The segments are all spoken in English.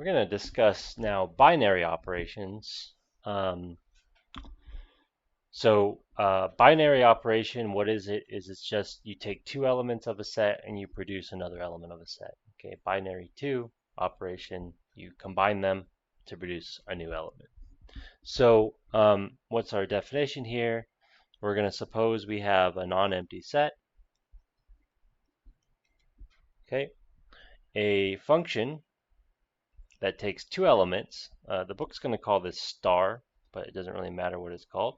We're going to discuss now binary operations. Binary operation, what is it? It's just you take two elements of a set and you produce another element of a set. Okay, binary 2 operation, you combine them to produce a new element. So what's our definition here? We're going to suppose we have a non-empty set. Okay, a function that takes two elements. The book's going to call this star, but it doesn't really matter what it's called.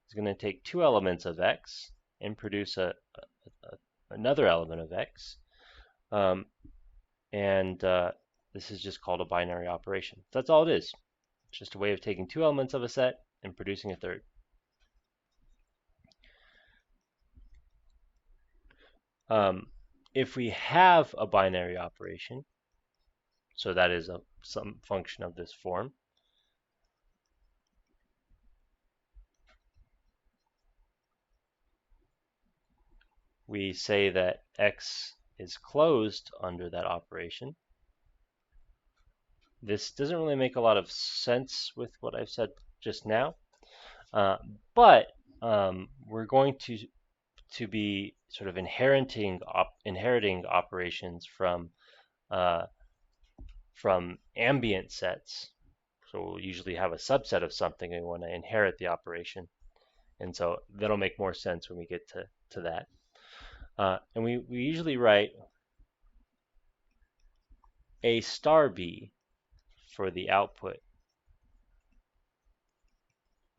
It's going to take two elements of x and produce another element of x. This is just called a binary operation. That's all it is. It's just a way of taking two elements of a set and producing a third. If we have a binary operation, so that is some function of this form, we say that x is closed under that operation. This doesn't really make a lot of sense with what I've said just now, but we're going to be sort of inheriting operations from ambient sets. So we'll usually have a subset of something and we want to inherit the operation, and so that'll make more sense when we get to that. And we usually write a star b for the output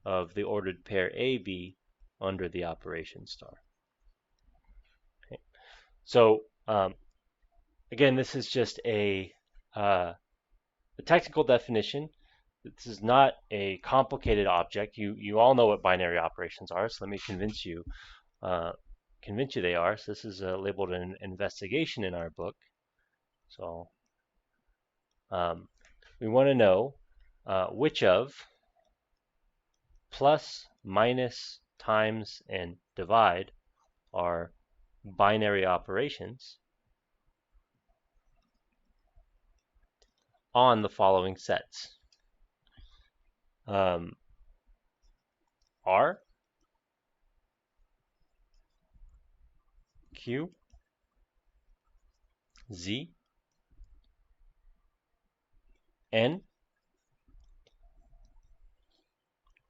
of the ordered pair AB under the operation star. Okay. So again, this is just a technical definition. This is not a complicated object. You all know what binary operations are, so let me convince you they are. So this is labeled an investigation in our book. So we want to know which of plus, minus, times, and divide are binary operations on the following sets. R, Q, Z, N,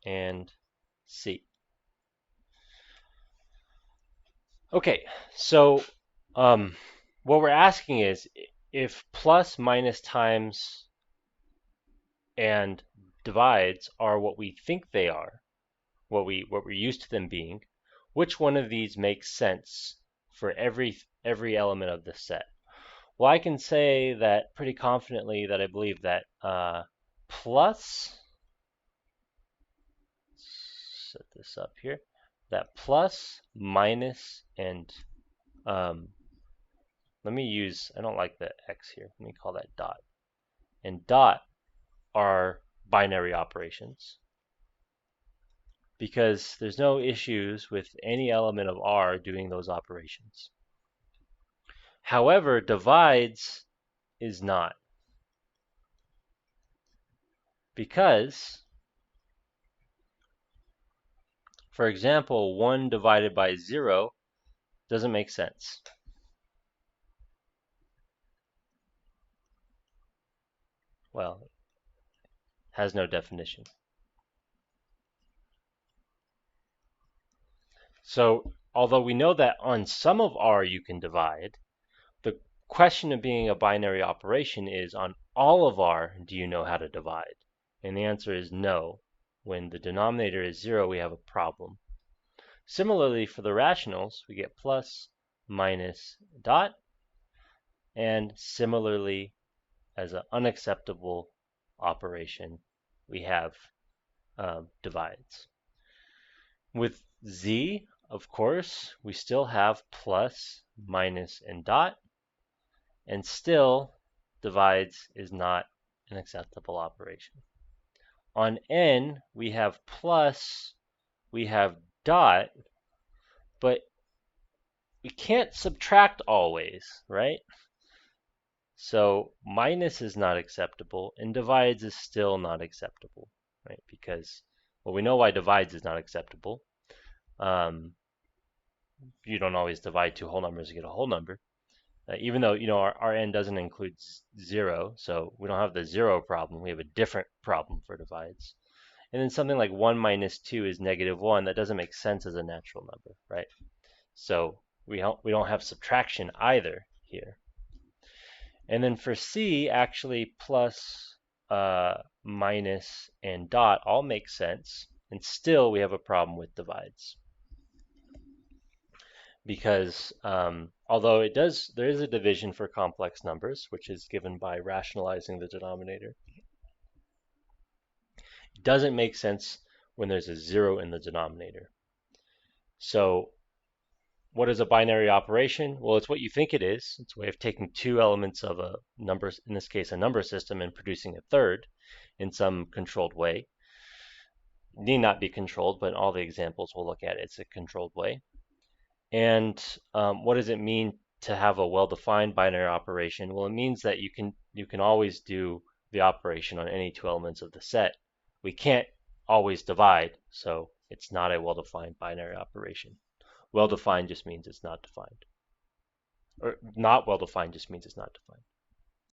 and C. Okay, so what we're asking is if plus, minus, times, and divides are what we think they are, what we're used to them being, which one of these makes sense for every element of the set? Well, I can say that pretty confidently that I believe that plus, set this up here, that plus, minus, and let me use, I don't like the X here, let me call that dot, and dot are binary operations because there's no issues with any element of R doing those operations. However, divides is not, because, for example, 1 divided by 0 doesn't make sense. Well, has no definition. So, although we know that on some of R you can divide, the question of being a binary operation is on all of R, do you know how to divide? And the answer is no. When the denominator is 0, we have a problem. Similarly, for the rationals, we get plus, minus, dot, and similarly, as an unacceptable operation, we have divides. With Z, of course, we still have plus, minus, and dot, and still divides is not an acceptable operation. On N, we have plus, we have dot, but we can't subtract always, right? So minus is not acceptable, and divides is still not acceptable, right? Because, well, we know why divides is not acceptable. You don't always divide two whole numbers to get a whole number. Even though, our n doesn't include 0, so we don't have the 0 problem. We have a different problem for divides. And then something like 1 minus 2 is -1. That doesn't make sense as a natural number, right? So we don't have subtraction either here. And then for C, actually plus, minus, and dot all make sense. And still we have a problem with divides. Because although there is a division for complex numbers, which is given by rationalizing the denominator, it doesn't make sense when there's a 0 in the denominator. So what is a binary operation? Well, it's what you think it is. It's a way of taking two elements of a number, in this case a number system, and producing a third in some controlled way. It need not be controlled, but in all the examples we'll look at, it's a controlled way. And what does it mean to have a well-defined binary operation? Well, it means that you can always do the operation on any two elements of the set. We can't always divide, so it's not a well-defined binary operation. Well-defined just means it's not defined. Or not well-defined just means it's not defined.